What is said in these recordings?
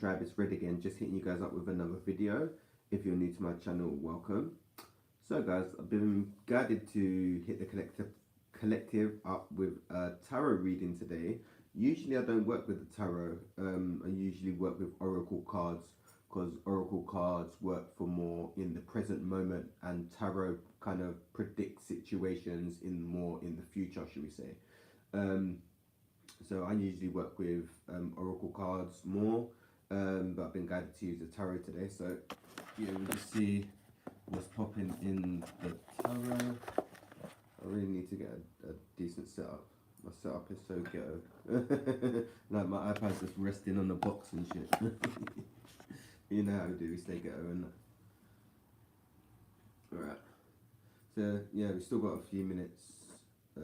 Travis Red again, just hitting you guys up with another video. If you're new to my channel, welcome. So guys, I've been guided to hit the collective up with a tarot reading today. Usually I don't work with the tarot. I usually work with oracle cards because oracle cards work for more in the present moment, and tarot kind of predicts situations in the future, should we say. So I usually work with oracle cards more, but I've been guided to use the tarot today. So yeah, we'll just see what's popping in the tarot. I really need to get a decent setup. My setup is so ghetto. Like my iPad's just resting on the box and shit. You know how we do, we stay ghetto and alright. So yeah, we still got a few minutes. I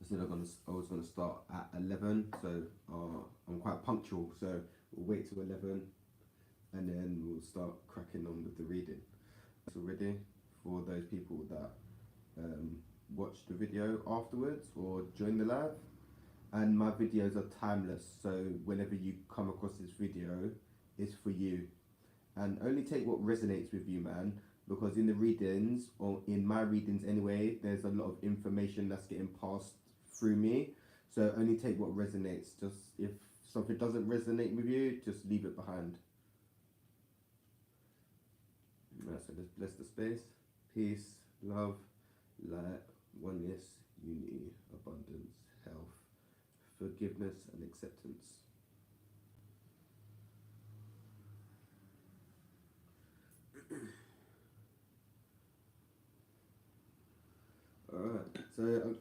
said I was gonna start at 11, so I'm quite punctual. So we'll wait till 11, and then we'll start cracking on with the reading. So ready for those people that watch the video afterwards or join the live. And my videos are timeless, so whenever you come across this video, it's for you. And only take what resonates with you, man. Because in the readings, or in my readings anyway, there's a lot of information that's getting passed through me. So only take what resonates. Just if something doesn't resonate with you, just leave it behind. Right, so let's bless the space. Peace, love, light, oneness, unity, abundance, health, forgiveness and acceptance. Alright, so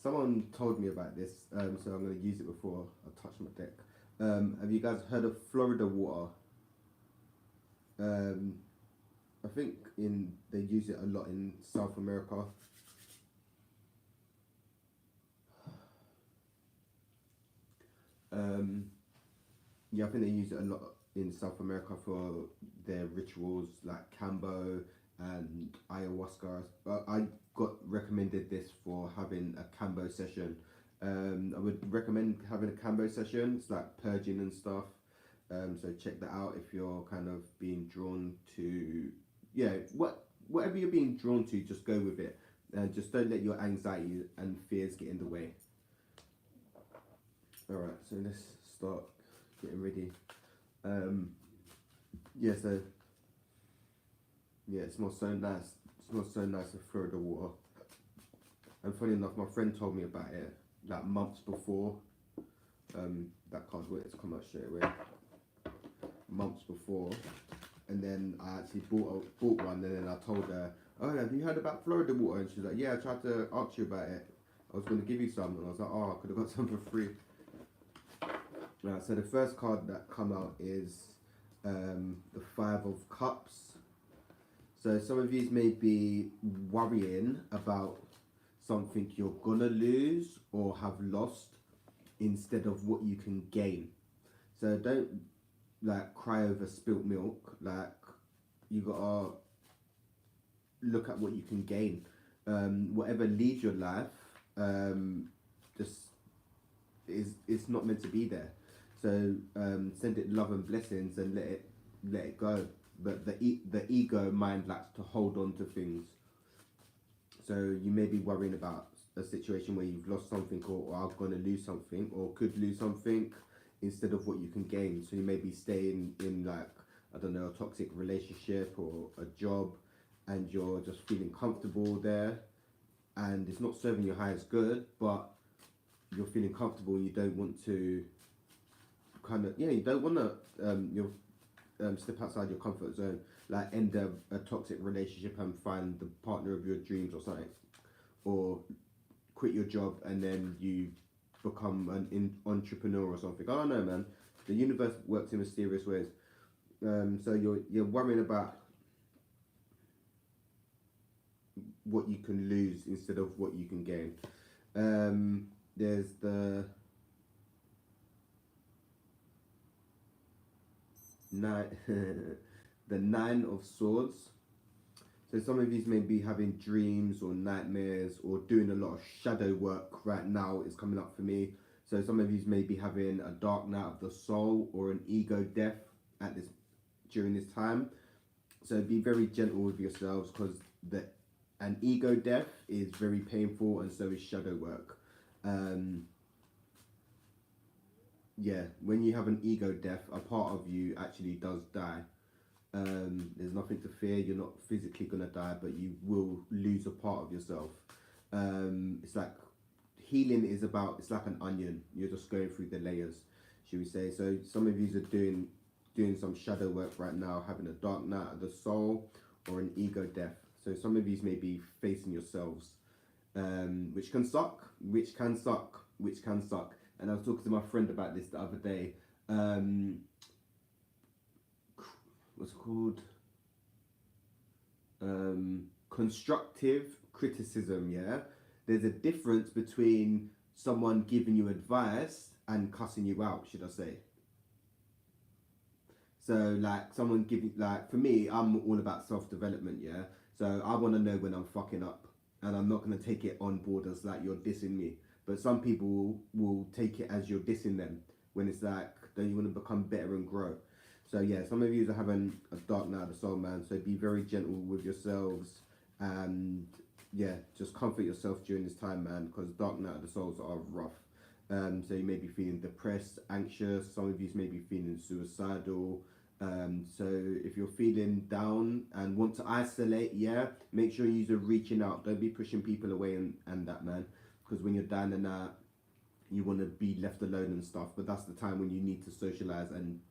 someone told me about this, so I'm going to use it before I touch my deck. Have you guys heard of Florida water? I think they use it a lot in South America. Yeah, I think they use it a lot in South America for their rituals like Cambo and ayahuasca. I got recommended this for having a Cambo session. I would recommend having a Cambo session. It's like purging and stuff. So check that out if you're kind of being drawn to, yeah, whatever you're being drawn to, just go with it. Just don't let your anxiety and fears get in the way. Alright, so let's start getting ready. Yeah, so yeah, it smells so nice. It smells so nice of Florida water. And funny enough, my friend told me about it like months before. That card waited to come out straight away. Months before, and then I actually bought one, and then I told her, "Oh, have you heard about Florida water?" And she's like, "Yeah, I tried to ask you about it. I was going to give you some," and I was like, "Oh, I could have got some for free." Right, so the first card that come out is the Five of Cups. So some of you may be worrying about something you're gonna lose or have lost instead of what you can gain. So don't like cry over spilt milk. Like, you gotta look at what you can gain. Whatever leaves your life, just it's not meant to be there. So send it love and blessings and let it go. But the ego mind likes to hold on to things. So you may be worrying about a situation where you've lost something, or are going to lose something, or could lose something instead of what you can gain. So you may be staying in, like, I don't know, a toxic relationship or a job, and you're just feeling comfortable there, and it's not serving your highest good, but you're feeling comfortable and you don't want to you don't want to step outside your comfort zone, like end a toxic relationship and find the partner of your dreams or something, or quit your job and then you become an entrepreneur or something. I don't know, man. The universe works in mysterious ways. So you're worrying about what you can lose instead of what you can gain. There's the the Nine of Swords. So some of you may be having dreams or nightmares or doing a lot of shadow work right now. Is coming up for me. So some of you may be having a dark night of the soul or an ego death at this during this time. So be very gentle with yourselves, because an ego death is very painful, and so is shadow work. Yeah, when you have an ego death, a part of you actually does die. There's nothing to fear. You're not physically gonna die, but you will lose a part of yourself. It's like healing is about. It's like an onion. You're just going through the layers, should we say? So some of you are doing some shadow work right now, having a dark night of the soul or an ego death. So some of you may be facing yourselves, which can suck, which can suck, which can suck. And I was talking to my friend about this the other day. What's it called? Constructive criticism. Yeah, there's a difference between someone giving you advice and cussing you out, should I say. So like someone giving, like for me, I'm all about self-development, yeah. So I want to know when I'm fucking up, and I'm not going to take it on board as like you're dissing me. But some people will take it as you're dissing them, when it's like, don't you want to become better and grow? So yeah, some of you are having a dark night of the soul, man. So be very gentle with yourselves, and yeah, just comfort yourself during this time, man, because dark night of the souls are rough. So you may be feeling depressed, anxious. Some of you may be feeling suicidal. So if you're feeling down and want to isolate, yeah, make sure you're reaching out. Don't be pushing people away and that, man. Because when you're down and out, you want to be left alone and stuff. But that's the time when you need to socialize and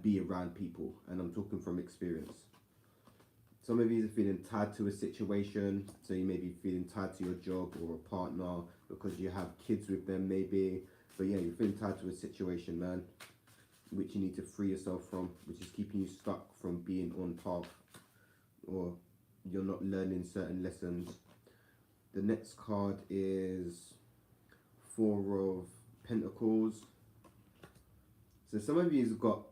be around people. And I'm talking from experience. Some of you are feeling tied to a situation. So you may be feeling tied to your job or a partner because you have kids with them, maybe. But yeah, you're feeling tied to a situation, man, which you need to free yourself from, which is keeping you stuck from being on path, or you're not learning certain lessons. The next card is Four of Pentacles. So some of you's got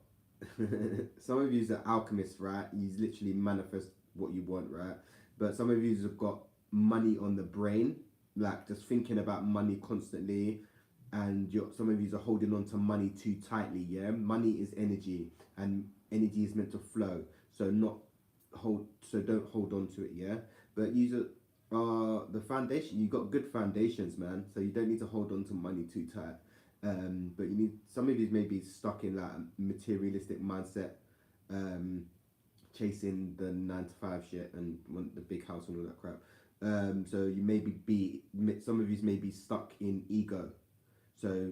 some of you's an alchemist, right? You literally manifest what you want, right? But some of you's have got money on the brain, like just thinking about money constantly, and some of you are holding on to money too tightly. Yeah, money is energy, and energy is meant to flow. So don't hold on to it. Yeah, but you the foundation. You got good foundations, man. So you don't need to hold on to money too tight. But you need, some of you may be stuck in like a materialistic mindset, chasing the 9 to 5 shit and want the big house and all that crap. So you some of you may be stuck in ego. So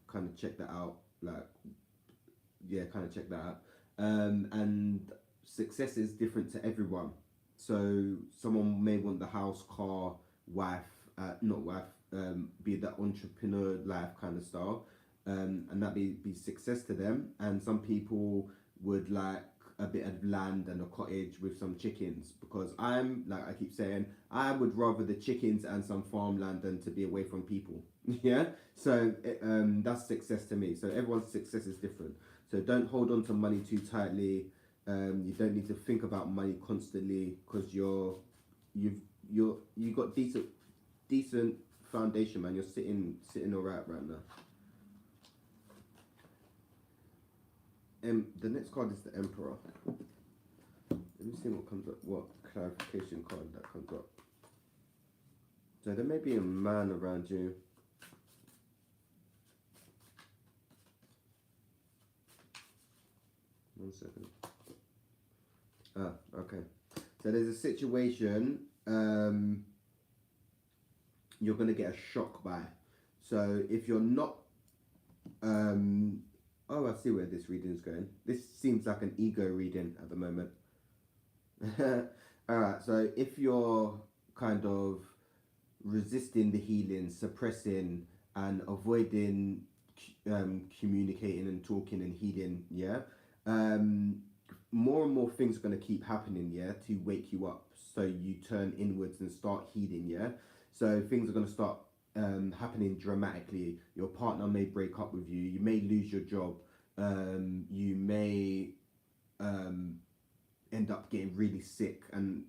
kind of check that out. Kind of check that out. And success is different to everyone. So someone may want the house, car, wife, not wife, be that entrepreneur life kind of style, and that be success to them. And some people would like a bit of land and a cottage with some chickens, because I'm, like I keep saying, I would rather the chickens and some farmland than to be away from people. Yeah, so that's success to me. So everyone's success is different. So don't hold on to money too tightly. You don't need to think about money constantly, because you got decent foundation, man. You're sitting all right now. The next card is the Emperor. Let me see what comes up. What clarification card that comes up? So there may be a man around you. One second. Okay. So there's a situation you're going to get a shock by. So if you're not... I see where this reading is going. This seems like an ego reading at the moment. Alright, so if you're kind of resisting the healing, suppressing and avoiding communicating and talking and healing, yeah, more and more things are going to keep happening, yeah, to wake you up, so you turn inwards and start healing, yeah. So things are going to start happening dramatically. Your partner may break up with you. You may lose your job. You may end up getting really sick and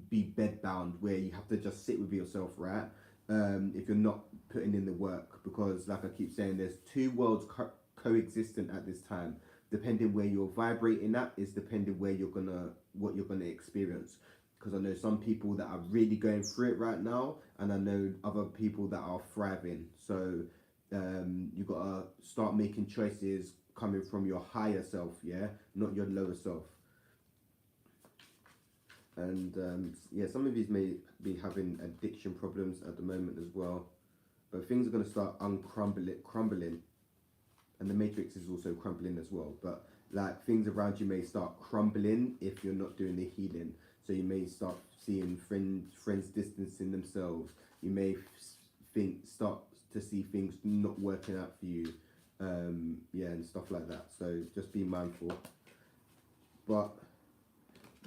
be bedbound, where you have to just sit with yourself, right? if you're not putting in the work, because like I keep saying, there's two worlds coexistent at this time. Depending where you're vibrating at is depending where what you're gonna experience. Because I know some people that are really going through it right now, and I know other people that are thriving. So you gotta start making choices coming from your higher self, yeah, not your lower self. And yeah, some of these may be having addiction problems at the moment as well, but things are going to start crumbling, and the matrix is also crumbling as well. But like things around you may start crumbling if you're not doing the healing. So you may start seeing friends distancing themselves. You may start to see things not working out for you, yeah, and stuff like that. So just be mindful. But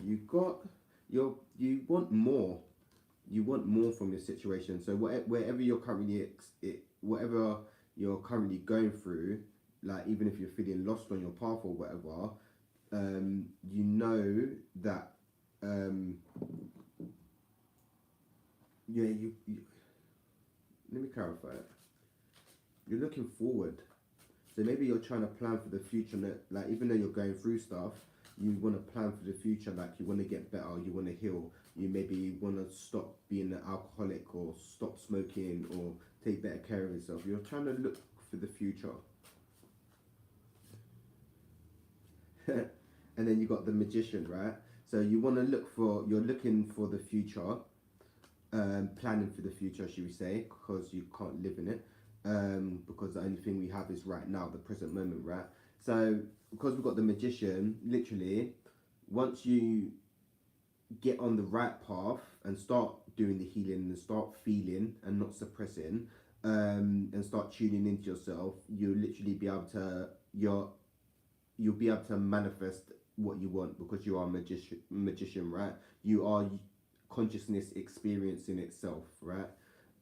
you got you want more. You want more from your situation. So wherever you're currently whatever you're currently going through, like even if you're feeling lost on your path or whatever, you know that yeah, you let me clarify it. You're looking forward. So maybe you're trying to plan for the future, like even though you're going through stuff, you want to plan for the future, like you want to get better, you want to heal, you maybe want to stop being an alcoholic or stop smoking or take better care of yourself. You're trying to look for the future. And then you got the magician, right? So you want to you're looking for the future, planning for the future, should we say, because you can't live in it. Because the only thing we have is right now, the present moment, right? So because we've got the magician, literally, once you get on the right path and start doing the healing and start feeling and not suppressing, and start tuning into yourself, you'll literally be able to you'll be able to manifest what you want, because you are a magician, right? You are consciousness experiencing itself, right?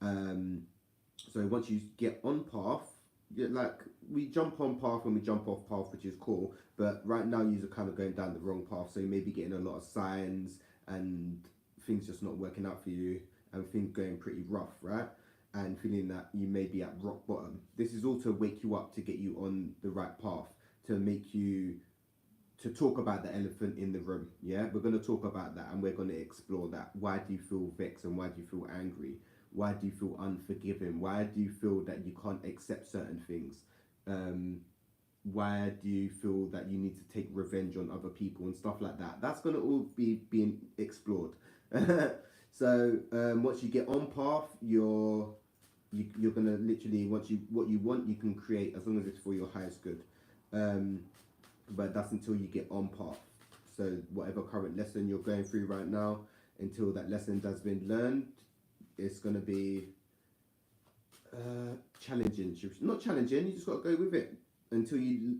So once you get on path, like we jump on path and we jump off path, which is cool. But right now you're kind of going down the wrong path, so you may be getting a lot of signs and things just not working out for you, and things going pretty rough, right? And feeling that you may be at rock bottom. This is all to wake you up, to get you on the right path, to make you to talk about the elephant in the room. Yeah, we're going to talk about that, and we're going to explore that. Why do you feel vexed, and why do you feel angry? Why do you feel unforgiving? Why do you feel that you can't accept certain things? Why do you feel that you need to take revenge on other people and stuff like that? That's going to all be being explored. So once you get on path, you're going to literally, what you want, you can create, as long as it's for your highest good. But that's until you get on path. So whatever current lesson you're going through right now, until that lesson has been learned, it's going to be challenging. Not challenging, you just got to go with it until you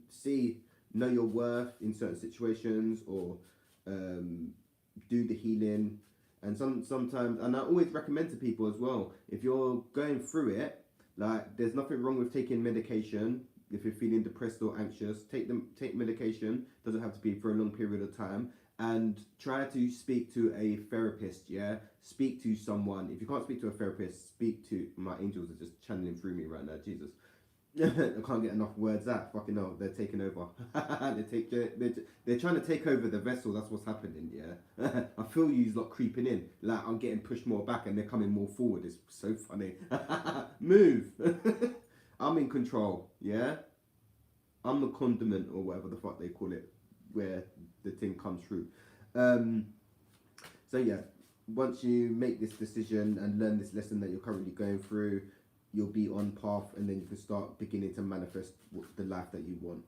know your worth in certain situations, or do the healing. And sometimes, and I always recommend to people as well, if you're going through it, like there's nothing wrong with taking medication. If you're feeling depressed or anxious, take medication. Doesn't have to be for a long period of time. And try to speak to a therapist, yeah? Speak to someone. If you can't speak to a therapist, speak to... My angels are just channeling through me right now, Jesus. I can't get enough words out. Fucking hell, they're taking over. They're trying to take over the vessel. That's what's happening, yeah? I feel you's lot creeping in. Like, I'm getting pushed more back and they're coming more forward. It's so funny. Move! I'm in control, yeah? I'm the condiment, or whatever the fuck they call it, where the thing comes through. So yeah, once you make this decision and learn this lesson that you're currently going through, you'll be on path, and then you can start beginning to manifest the life that you want.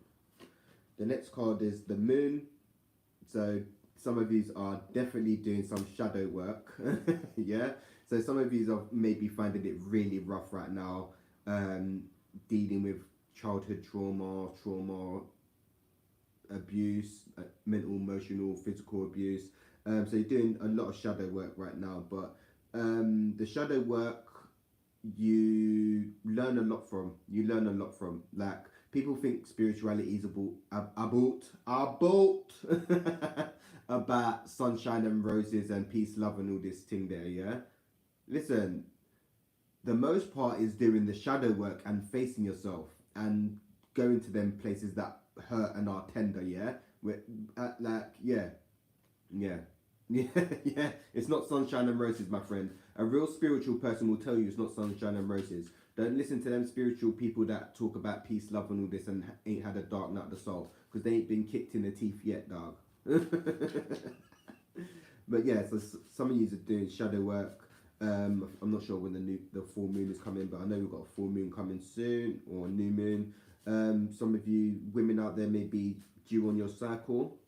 The next card is the Moon. So some of these are definitely doing some shadow work. Yeah, so some of these are maybe finding it really rough right now, dealing with childhood trauma, abuse, mental, emotional, physical abuse. So you're doing a lot of shadow work right now, but the shadow work you learn a lot from. Like, people think spirituality is about sunshine and roses and peace, love and all this thing there, yeah? Listen, the most part is doing the shadow work and facing yourself and going to them places that hurt and are tender. Yeah, like yeah, yeah. Yeah, yeah, it's not sunshine and roses, my friend. A real spiritual person will tell you it's not sunshine and roses. Don't listen to them spiritual people that talk about peace, love, and all this and ain't had a dark night of the soul because they ain't been kicked in the teeth yet, dog. But yeah, so some of you are doing shadow work. I'm not sure when the full moon is coming, but I know we've got a full moon coming soon or a new moon. Some of you women out there may be due on your cycle.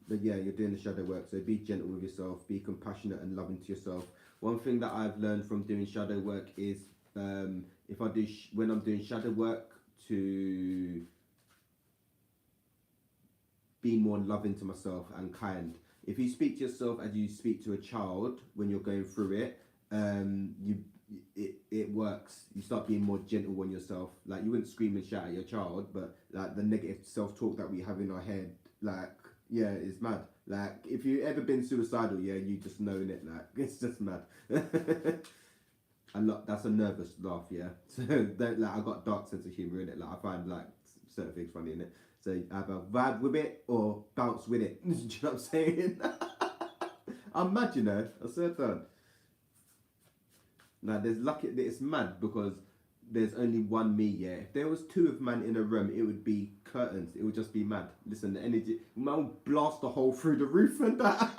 But yeah, you're doing the shadow work, so be gentle with yourself, be compassionate and loving to yourself. One thing that I've learned from doing shadow work is if I do when I'm doing shadow work, to be more loving to myself and kind. If you speak to yourself as you speak to a child when you're going through it, it works. You start being more gentle on yourself. Like, you wouldn't scream and shout at your child, but like the negative self-talk that we have in our head, like, yeah, it's mad. Like, if you ever been suicidal, yeah, you just knowing it, like, it's just mad. And that's a nervous laugh, yeah. So don't, like, I got dark sense of humor in it. Like, I find like certain things funny in it. So either vibe with it or bounce with it. Do you know what I'm saying? I'm mad, you know. I swear to God. Now, there's lucky. It's mad because there's only one me. Yeah, if there was two of man in a room, it would be curtains. It would just be mad. Listen, the energy, man will blast a hole through the roof and that.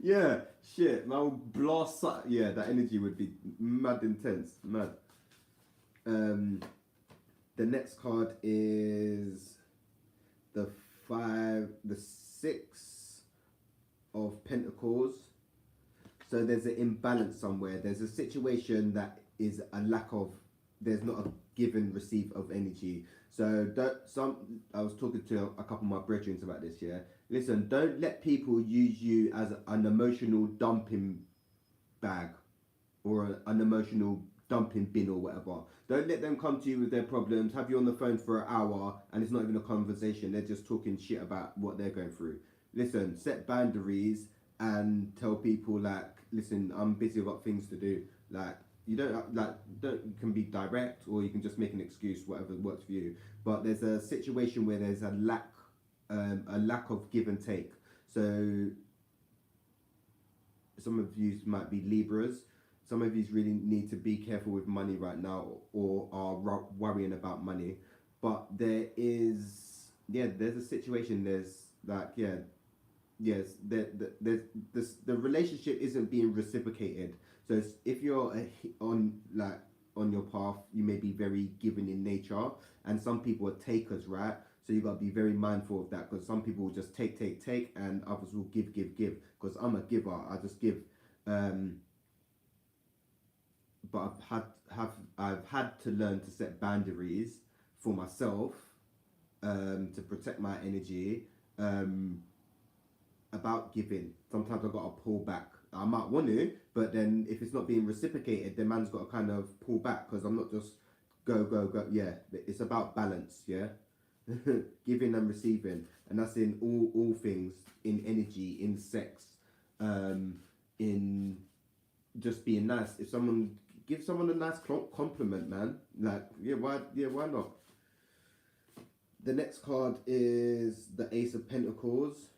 Yeah, shit, man will blast. Yeah, that energy would be mad intense, mad. The next card is the six of Pentacles. So there's an imbalance somewhere. There's a situation that is a lack of, there's not a give and receive of energy. So I was talking to a couple of my brethren about this, yeah. Listen, don't let people use you as an emotional dumping bag or an emotional dumping bin or whatever. Don't let them come to you with their problems, have you on the phone for an hour and it's not even a conversation. They're just talking shit about what they're going through. Listen, set boundaries and tell people, like, listen, I'm busy, I've got things to do. Like, you you can be direct or you can just make an excuse, whatever works for you. But there's a situation where there's a lack of give and take. So some of you might be Libras. Some of you really need to be careful with money right now or are worrying about money. But there's a situation, there's like, yes, the relationship isn't being reciprocated. So if you're on your path, you may be very giving in nature, and some people are takers, right? So you got to be very mindful of that, because some people will just take, and others will give. Because I'm a giver, I just give. But I've had to learn to set boundaries for myself, to protect my energy. About giving, sometimes I've got to pull back. I might want to, but then if it's not being reciprocated, then man's got to kind of pull back, because I'm not just go. Yeah, it's about balance. Yeah, giving and receiving, and that's in all things, in energy, in sex, in just being nice. If someone give someone a nice compliment, man, like, why not? The next card is the Ace of Pentacles.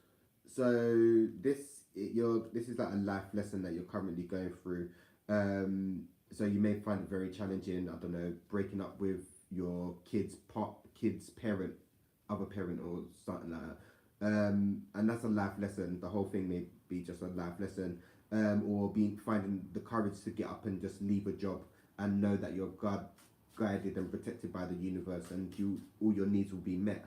So this is like a life lesson that you're currently going through. So you may find it very challenging. I don't know, breaking up with your kid's parent, other parent, or something like that. And that's a life lesson. The whole thing may be just a life lesson. Or finding the courage to get up and just leave a job and know that you're guided and protected by the universe, and all your needs will be met.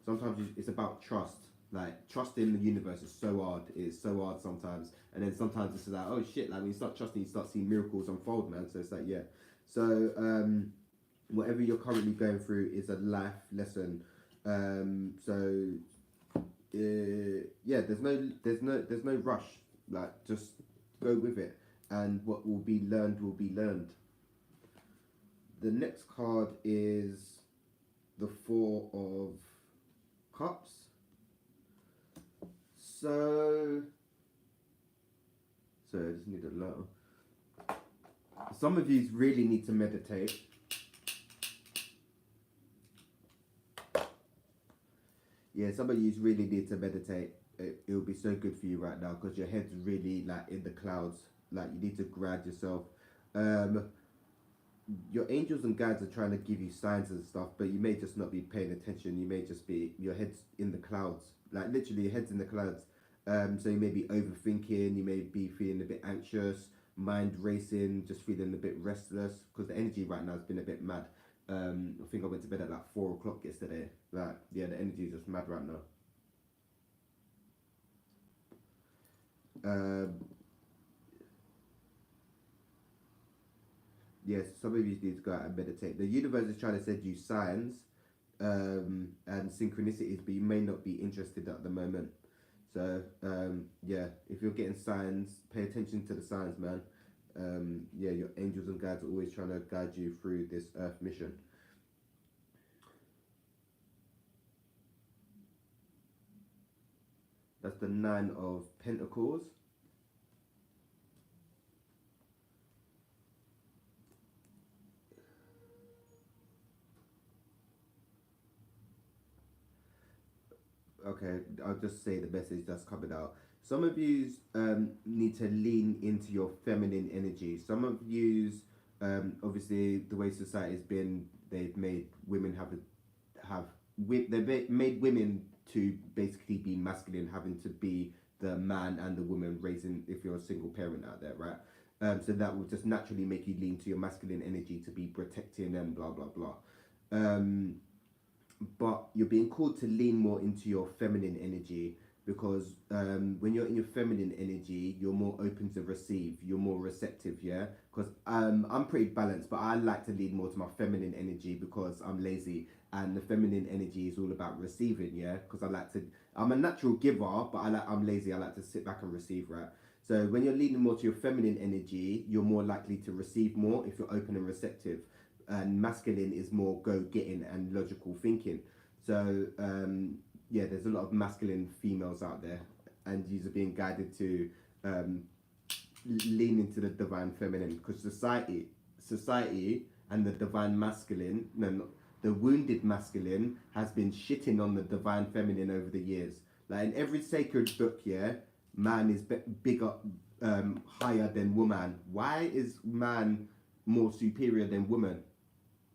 Sometimes it's about trust. Like, trusting the universe is so hard. It's so hard sometimes. And then sometimes it's like, oh shit, like when you start trusting, you start seeing miracles unfold, man. So it's like, yeah. So whatever you're currently going through is a life lesson. There's no rush. Like, just go with it. And what will be learned will be learned. The next card is the Four of Cups. So So I just need a lot. Some of you really need to meditate. Yeah, some of you really need to meditate. It'll be so good for you right now because your head's really like in the clouds. Like you need to ground yourself. Your angels and guides are trying to give you signs and stuff, but you may just not be paying attention. You may just be, your head's in the clouds. Like literally your head's in the clouds. So you may be overthinking, you may be feeling a bit anxious, mind racing, just feeling a bit restless because the energy right now has been a bit mad. I think I went to bed at like 4 o'clock yesterday. Like, yeah, the energy is just mad right now. Yes, some of you need to go out and meditate. The universe is trying to send you signs and synchronicities, but you may not be interested at the moment. So, yeah, if you're getting signs, pay attention to the signs, man. Yeah, your angels and guides are always trying to guide you through this earth mission. That's the 9 of Pentacles. Okay, I'll just say the message that's coming out. Some of you need to lean into your feminine energy. Some of you, obviously, the way society's been, they've made women they've made women to basically be masculine, having to be the man and the woman raising, if you're a single parent out there, right? So that will just naturally make you lean to your masculine energy to be protecting and blah blah blah. But you're being called to lean more into your feminine energy because when you're in your feminine energy, you're more open to receive, you're more receptive, yeah? Because I'm pretty balanced, but I like to lean more to my feminine energy because I'm lazy, and the feminine energy is all about receiving, yeah? Because I'm a natural giver, but I'm lazy, I like to sit back and receive, right? So when you're leaning more to your feminine energy, you're more likely to receive more if you're open and receptive, and masculine is more go-getting and logical thinking. So yeah, there's a lot of masculine females out there, and these are being guided to lean into the divine feminine because society and the divine masculine, no, not, the wounded masculine has been shitting on the divine feminine over the years. Like in every sacred book, yeah, man is bigger, higher than woman. Why is man more superior than woman?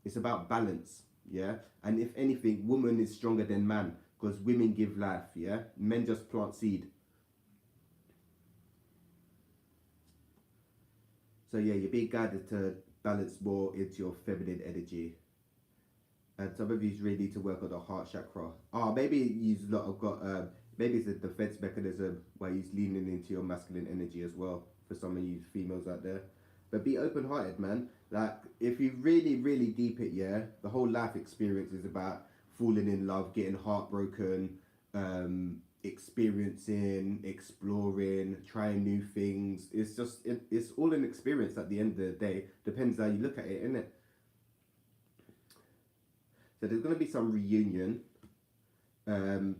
It's about balance, yeah? And if anything, woman is stronger than man because women give life, yeah? Men just plant seed. So yeah, you're being guided to balance more into your feminine energy. And some of you really need to work on the heart chakra. Maybe you've lot have got, maybe it's a defense mechanism where you're leaning into your masculine energy as well for some of you females out there. But be open-hearted, man. Like, if you really, really deep it, yeah, the whole life experience is about falling in love, getting heartbroken, experiencing, exploring, trying new things. It's just, it's all an experience at the end of the day. Depends how you look at it, innit? So there's going to be some reunion.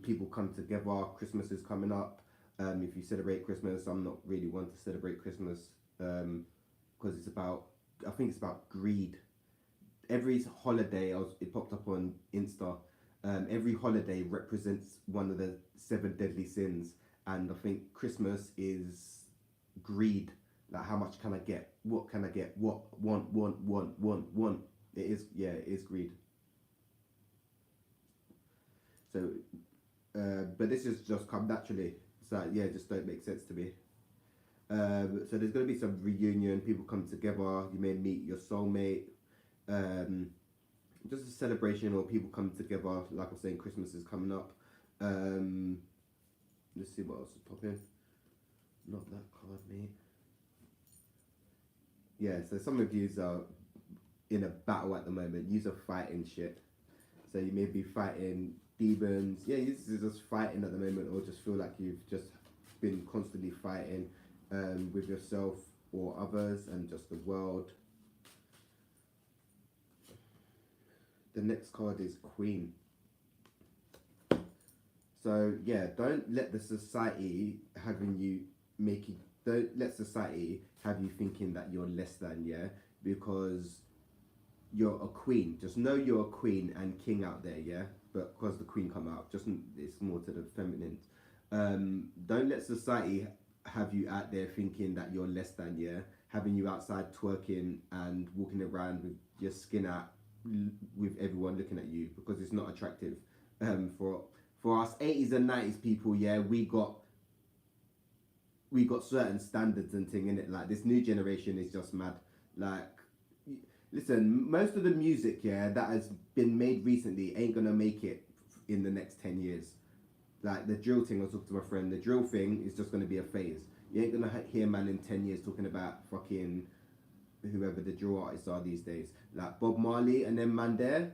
People come together. Christmas is coming up. If you celebrate Christmas, I'm not really one to celebrate Christmas because I think it's about greed. Every holiday, it popped up on Insta. Every holiday represents one of the 7 deadly sins, and I think Christmas is greed. Like, how much can I get? What can I get? What want? It is, yeah, it is greed. So, but this has just come naturally. So yeah, it just don't make sense to me. So there's going to be some reunion. People come together. You may meet your soulmate. Just a celebration, or people come together. Like I was saying, Christmas is coming up. Let's see what else is popping. Not that card, mate. Yeah, so some of you are in a battle at the moment. You are fighting shit. So you may be fighting demons. Yeah, you're just fighting at the moment, or just feel like you've just been constantly fighting with yourself or others and just the world. The next card is Queen. So yeah, don't let the society having you don't let society have you thinking that you're less than, yeah, because you're a queen. Just know you're a queen and king out there, yeah. But because the queen come out, just it's more to the feminine. Don't let society have you out there thinking that you're less than, yeah. Having you outside twerking and walking around with your skin out, with everyone looking at you, because it's not attractive. For us 80s and 90s people, yeah, we got certain standards and thing in it. Like this new generation is just mad. Like, listen, most of the music, yeah, that has been made recently ain't gonna make it in the next 10 years. Like the drill thing, I was talking to my friend, the drill thing is just gonna be a phase. You ain't gonna hear man in 10 years talking about fucking whoever the drill artists are these days. Like Bob Marley and then man there,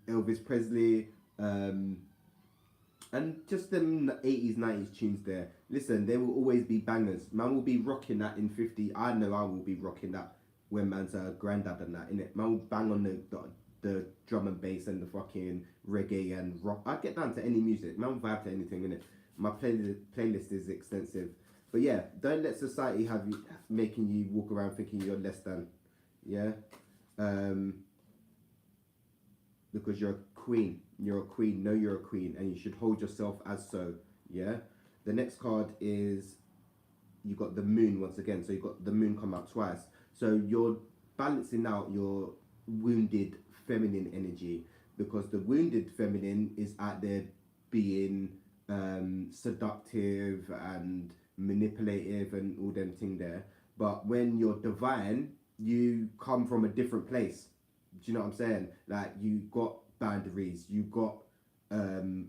Elvis Presley, and just them 80s, 90s tunes there. Listen, there will always be bangers. Man will be rocking that in 50. I know I will be rocking that when man's a granddad and that, innit? Man will bang on the drum and bass and the fucking reggae and rock. I get down to any music. Man will vibe to anything, innit? My playlist is extensive. But yeah, don't let society have you making you walk around thinking you're less than. Yeah? Because you're a queen. You're a queen. Know you're a queen, and you should hold yourself as so. Yeah. The next card is you got the moon once again. So you got the moon come out twice. So you're balancing out your wounded feminine energy, because the wounded feminine is out there being seductive and manipulative and all them thing there. But when you're divine, you come from a different place. Do you know what I'm saying? Like you got boundaries, you got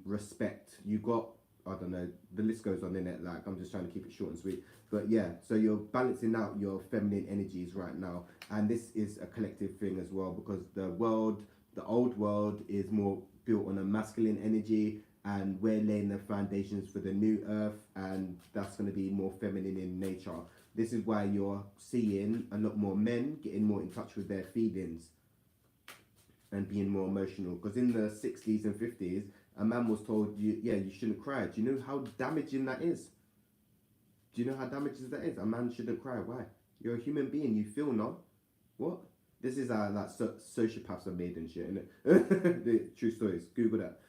respect, you got, I don't know, the list goes on in it. Like I'm just trying to keep it short and sweet. But yeah, so you're balancing out your feminine energies right now, and this is a collective thing as well, because the old world is more built on a masculine energy, and we're laying the foundations for the new earth, and that's going to be more feminine in nature. This is why you're seeing a lot more men getting more in touch with their feelings and being more emotional. Because in the 60s and 50s, a man was told, you shouldn't cry. Do you know how damaging that is? Do you know how damaging that is? A man shouldn't cry. Why? You're a human being. You feel, no? What? This is how like sociopaths are made and shit, innit? The true stories. Google that.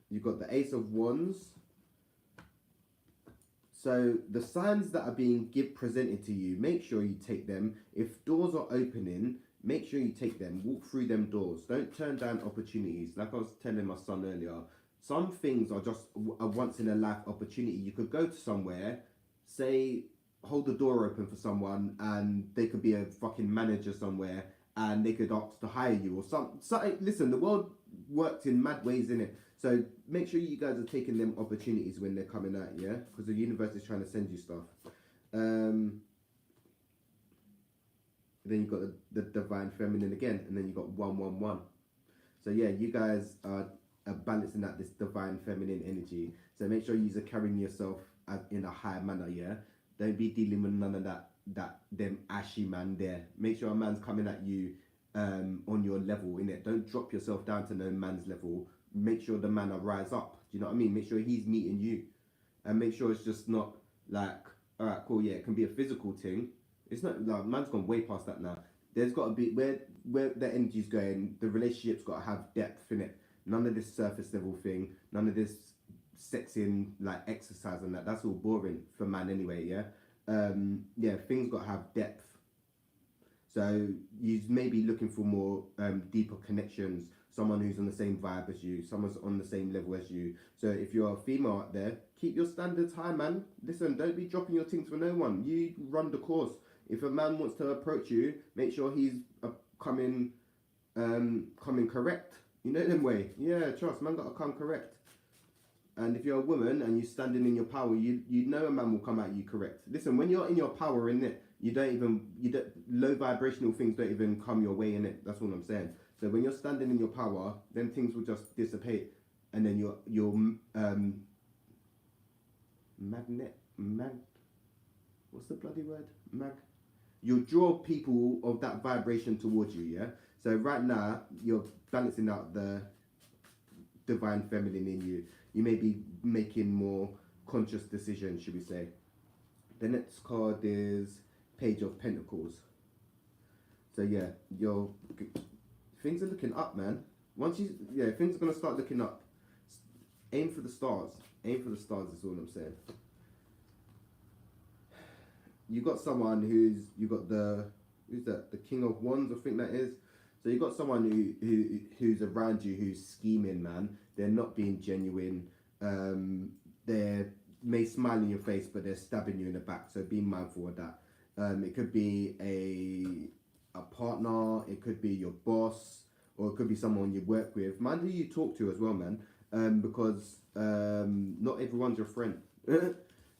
You've got the Ace of Wands. So the signs that are being presented to you, make sure you take them. If doors are opening, make sure you take them. Walk through them doors. Don't turn down opportunities. Like I was telling my son earlier, some things are just a once in a life opportunity. You could go to somewhere, say, hold the door open for someone, and they could be a fucking manager somewhere, and they could ask to hire you or something. Listen, the world works in mad ways, innit? So make sure you guys are taking them opportunities when they're coming out, yeah? Because the universe is trying to send you stuff. Then you've got the divine feminine again, and then you've got 111. So yeah, you guys are balancing out this divine feminine energy. So make sure you're carrying yourself in a high manner, yeah? Don't be dealing with none of them ashy man there. Make sure a man's coming at you on your level, innit? Don't drop yourself down to no man's level. Make sure the man will rise up. Do you know what I mean? Make sure he's meeting you, and make sure it's just not like, all right, cool, yeah, it can be a physical thing. It's not like man's gone way past that now. There's got to be where the energy's going. The relationship's got to have depth in it. None of this surface level thing. None of this sexing like exercise and that. That's all boring for man anyway. Yeah, yeah. Things got to have depth. So you may be looking for more deeper connections. Someone who's on the same vibe as you, someone's on the same level as you. So if you're a female out there, keep your standards high, man. Listen, don't be dropping your things for no one. You run the course. If a man wants to approach you, make sure he's coming correct. You know them way. Yeah, trust, man, gotta come correct. And if you're a woman and you're standing in your power, you know a man will come at you correct. Listen, when you're in your power, in it, low vibrational things don't even come your way, in it. That's what I'm saying. So when you're standing in your power, then things will just dissipate, and then what's the bloody word? You'll draw people of that vibration towards you, yeah? So right now, you're balancing out the divine feminine in you. You may be making more conscious decision, should we say. The next card is Page of Pentacles. So yeah, things are looking up, man. Things are gonna start looking up. Aim for the stars. Aim for the stars is all I'm saying. You got someone who's that? The King of Wands, I think that is. So you got someone who's around you who's scheming, man. They're not being genuine. They may smile in your face, but they're stabbing you in the back. So be mindful of that. It could be a partner, it could be your boss, or it could be someone you work with. Mind who you talk to as well, man, because not everyone's your friend.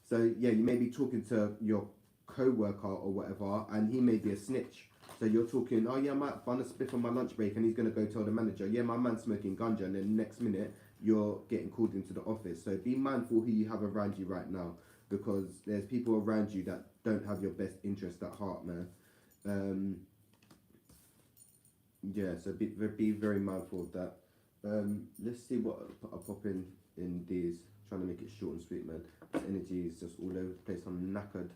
So yeah, you may be talking to your co-worker or whatever, and he may be a snitch. So you're talking, oh yeah, I might find a spliff on my lunch break, and he's going to go tell the manager, yeah, my man's smoking ganja, and then next minute you're getting called into the office. So be mindful who you have around you right now, because there's people around you that don't have your best interest at heart, man. Yeah, so be very mindful of that. Let's see what I'll pop in these. Trying to make it short and sweet, man. This energy is just all over the place. I'm knackered.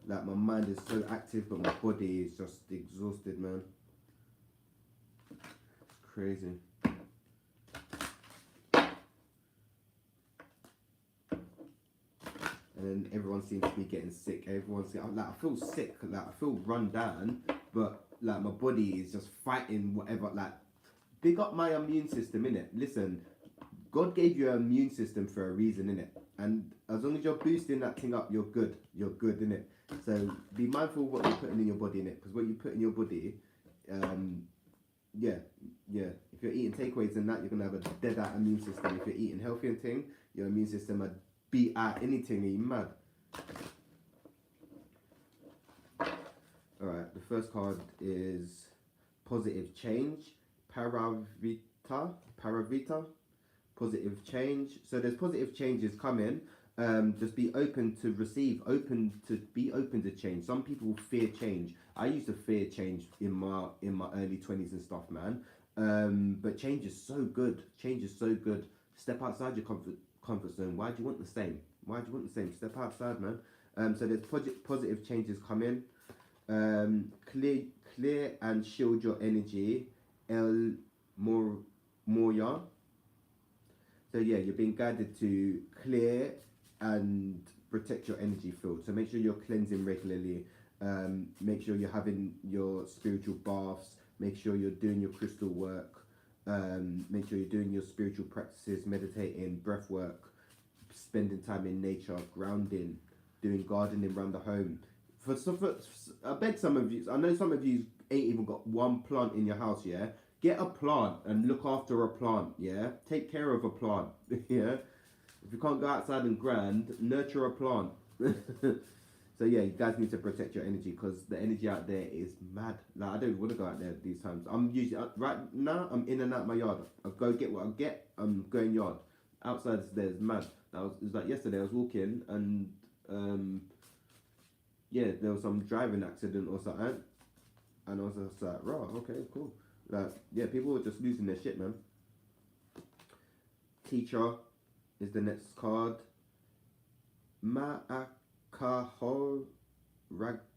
Like, my mind is so active, but my body is just exhausted, man. It's crazy. And then everyone seems to be getting sick. I feel sick. Like, I feel run down, but like my body is just fighting whatever. Like, big up my immune system, innit? Listen, God gave you an immune system for a reason, innit? And as long as you're boosting that thing up, you're good. You're good, innit? So be mindful of what you're putting in your body, innit? Because what you put in your body, yeah. If you're eating takeaways and that, you're gonna have a dead out immune system. If you're eating healthy and thing, your immune system would beat out anything. Are you mad? Alright, the first card is Positive Change, Paravita, Positive Change. So there's positive changes coming. Just be open to receive, be open to change. Some people fear change. I used to fear change in my early 20s and stuff, man. But change is so good. Change is so good. Step outside your comfort zone. Why do you want the same? Step outside, man. So there's positive changes coming. Clear and shield your energy. El Moya. So yeah, you're being guided to clear and protect your energy field. So make sure you're cleansing regularly. Make sure you're having your spiritual baths. Make sure you're doing your crystal work. Make sure you're doing your spiritual practices, meditating, breath work, spending time in nature, grounding, doing gardening around the home. I bet some of you, I know some of you ain't even got one plant in your house, yeah? Get a plant and look after a plant, yeah? Take care of a plant, yeah? If you can't go outside and grind, nurture a plant. So yeah, you guys need to protect your energy, because the energy out there is mad. Like, I don't want to go out there these times. I'm usually, right now, I'm in and out my yard. I go get what I get, I'm going yard. Outside there's mad. It was like yesterday I was walking and yeah, there was some driving accident or something. And I was just like, right, okay, cool. Like, yeah, people were just losing their shit, man. Teacher is the next card. Ma'akaho Rakogaza?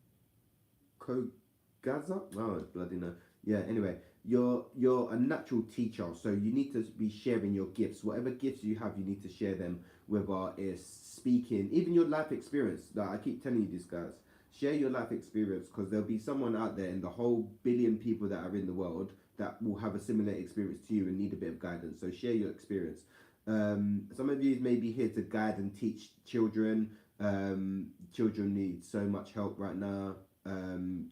Oh, bloody no. Yeah, anyway, you're a natural teacher, so you need to be sharing your gifts. Whatever gifts you have, you need to share them, whether it's speaking, even your life experience. Like, I keep telling you this, guys. Share your life experience, because there'll be someone out there in the whole billion people that are in the world that will have a similar experience to you and need a bit of guidance. So share your experience. Some of you may be here to guide and teach children. Children need so much help right now.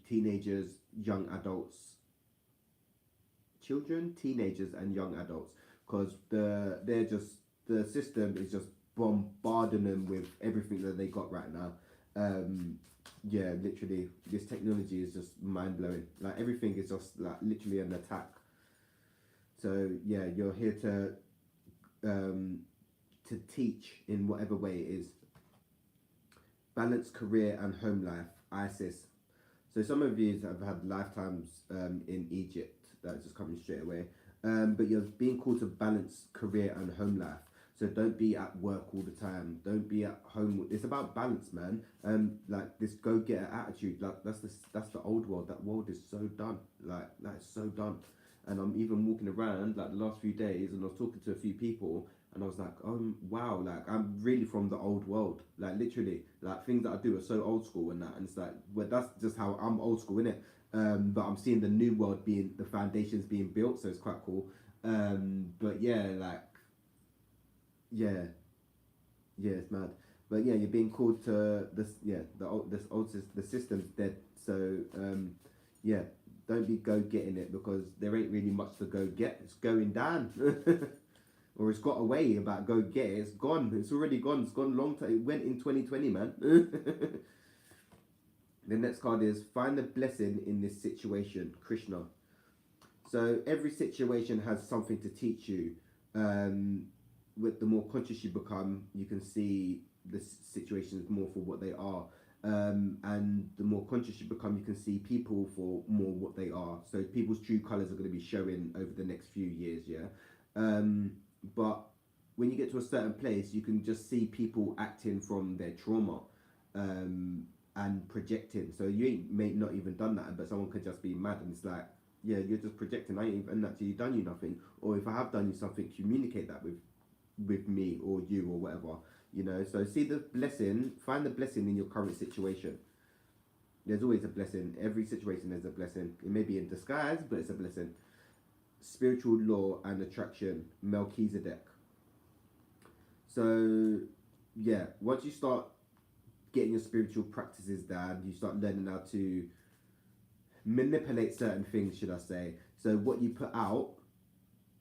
Teenagers, young adults. Children, teenagers and young adults. Because the system is just bombarding them with everything that they got right now. Yeah, literally, this technology is just mind-blowing. Like, everything is just like literally an attack. So yeah, you're here to teach in whatever way it is. Balance career and home life, Isis. So some of you have had lifetimes in Egypt. That's just coming straight away. But you're being called to balance career and home life. So don't be at work all the time. Don't be at home. It's about balance, man. Like this go-getter attitude. Like that's the old world. That world is so done. Like that's so done. And I'm even walking around like the last few days, and I was talking to a few people, and I was like, wow, like I'm really from the old world. Like literally, like things that I do are so old school and that. And it's like, well, that's just how I'm old school, innit? But I'm seeing the new world being the foundations being built, so it's quite cool. But yeah, like yeah, yeah, it's mad. But yeah, you're being called to this. Yeah, the system's dead. So yeah, don't be go getting it because there ain't really much to go get. It's going down, or it's got away about go get it. It's gone. It's already gone. It's gone long time. It went in 2020, man. The next card is find the blessing in this situation, Krishna. So every situation has something to teach you. With the more conscious you become, you can see the situations more for what they are. And the more conscious you become, you can see people for more what they are. So people's true colors are going to be showing over the next few years, yeah. But when you get to a certain place, you can just see people acting from their trauma, and projecting. So you ain't may not even done that, but someone could just be mad, and it's like, yeah, you're just projecting. I ain't even actually done you nothing. Or if I have done you something, communicate that with me or you or whatever, you know. So see the blessing, find the blessing in your current situation. There's always a blessing. Every situation there's a blessing. It may be in disguise, but it's a blessing. Spiritual law and attraction, Melchizedek. So yeah, once you start getting your spiritual practices down, you start learning how to manipulate certain things, should I say. So what you put out,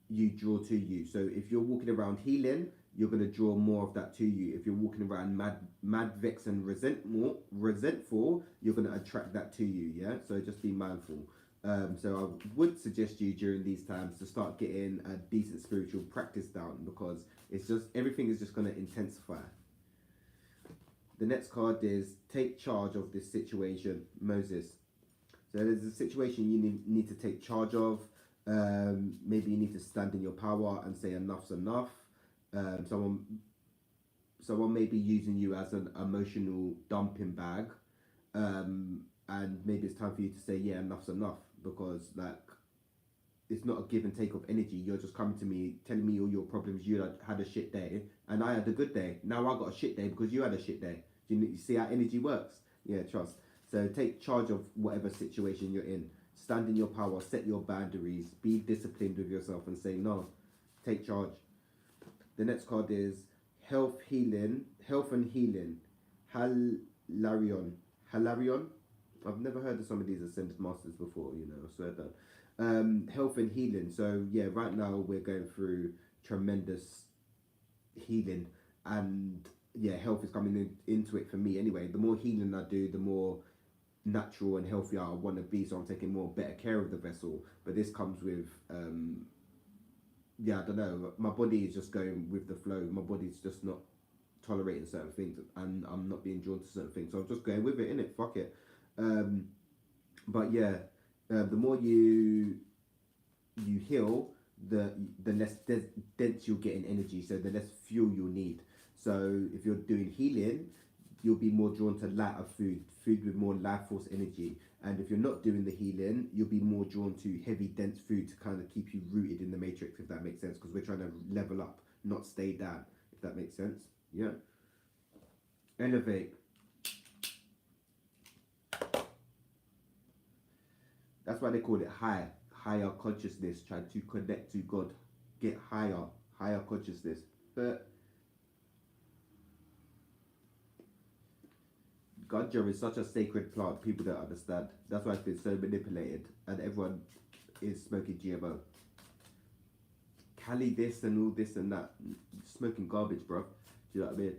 you draw to you. So if you're walking around healing, you're going to draw more of that to you. If you're walking around mad, vex, and resentful, you're going to attract that to you. Yeah. So just be mindful. So I would suggest you during these times to start getting a decent spiritual practice down, because it's just everything is just going to intensify. The next card is take charge of this situation, Moses. So there's a situation you need to take charge of. Maybe you need to stand in your power and say enough's enough. Someone may be using you as an emotional dumping bag, and maybe it's time for you to say, yeah, enough's enough, because like it's not a give and take of energy. You're just coming to me telling me all your problems. You had a shit day and I had a good day. Now I got a shit day because you had a shit day. You see how energy works? Yeah, trust. So take charge of whatever situation you're in. Stand in your power, set your boundaries, be disciplined with yourself and say no. Take charge. The next card is health and healing. Hilarion. I've never heard of some of these Ascended Masters before, you know, I swear that. Health and healing. So yeah, right now we're going through tremendous healing, and yeah, health is coming into it for me anyway. The more healing I do, the more natural and healthy I want to be, so I'm taking more better care of the vessel. But this comes with yeah, I don't know, my body is just going with the flow. My body's just not tolerating certain things, and I'm not being drawn to certain things, so I'm just going with it, innit? Fuck it. But yeah, the more you heal, the less dense you'll get in energy, so the less fuel you'll need. So if you're doing healing, you'll be more drawn to lighter food with more life force energy. And if you're not doing the healing, you'll be more drawn to heavy, dense food to kind of keep you rooted in the matrix, if that makes sense, because we're trying to level up, not stay down, if that makes sense. Yeah. Elevate. That's why they call it higher consciousness. Try to connect to God, get higher consciousness. But ganja is such a sacred plant, people don't understand. That's why it's been so manipulated, and everyone is smoking GMO. Cali this and all this and that. Smoking garbage, bro. Do you know what I mean?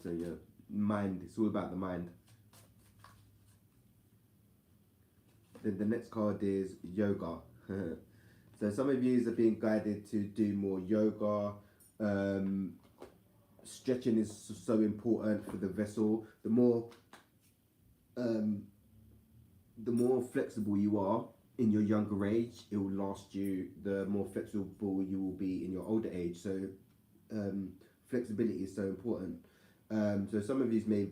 So yeah, mind, it's all about the mind. Then the next card is yoga. So some of you are being guided to do more yoga. Stretching is so important for the vessel. The more flexible you are in your younger age, it will last you. The more flexible you will be in your older age. So flexibility is so important. So some of you may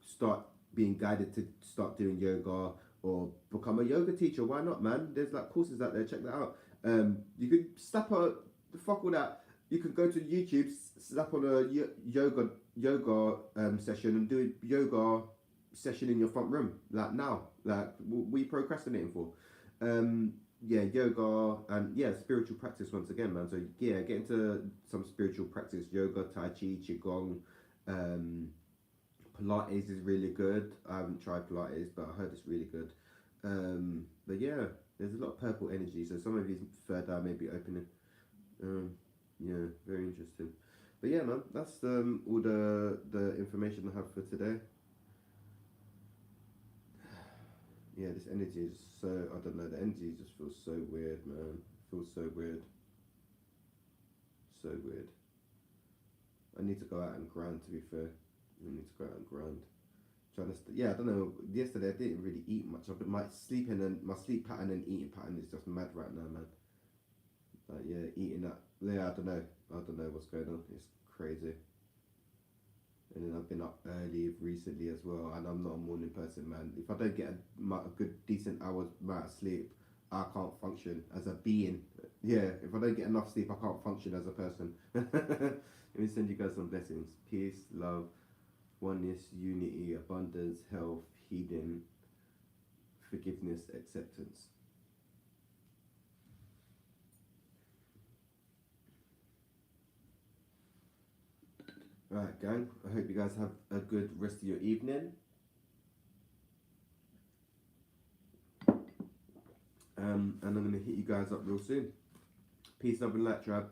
start being guided to start doing yoga or become a yoga teacher. Why not, man? There's like courses out there. Check that out. You could slap a fuck all that. You could go to YouTube, slap on a yoga session and do a yoga session in your front room. Like now, like what are you procrastinating for? Yeah, yoga and yeah, spiritual practice once again, man. So yeah, get into some spiritual practice, yoga, tai chi, qigong, Pilates is really good. I haven't tried Pilates, but I heard it's really good. But yeah, there's a lot of purple energy, so some of these third eye may be opening. Yeah, very interesting. But yeah, man, that's all the information I have for today. Yeah, this energy is so, I don't know, the energy just feels so weird, man. Feels so weird. So weird. I need to go out and grind, to be fair. I need to go out and grind. Yeah, I don't know. Yesterday I didn't really eat much. But my sleep pattern and eating pattern is just mad right now, man. Like yeah, eating that. Yeah, I don't know. I don't know what's going on. It's crazy. And then I've been up early recently as well, and I'm not a morning person, man. If I don't get a good, decent hours amount of sleep, I can't function as a being. Yeah, if I don't get enough sleep, I can't function as a person. Let me send you guys some blessings. Peace, love, oneness, unity, abundance, health, healing, forgiveness, acceptance. Alright, gang. I hope you guys have a good rest of your evening. And I'm going to hit you guys up real soon. Peace, love, and light, tribe.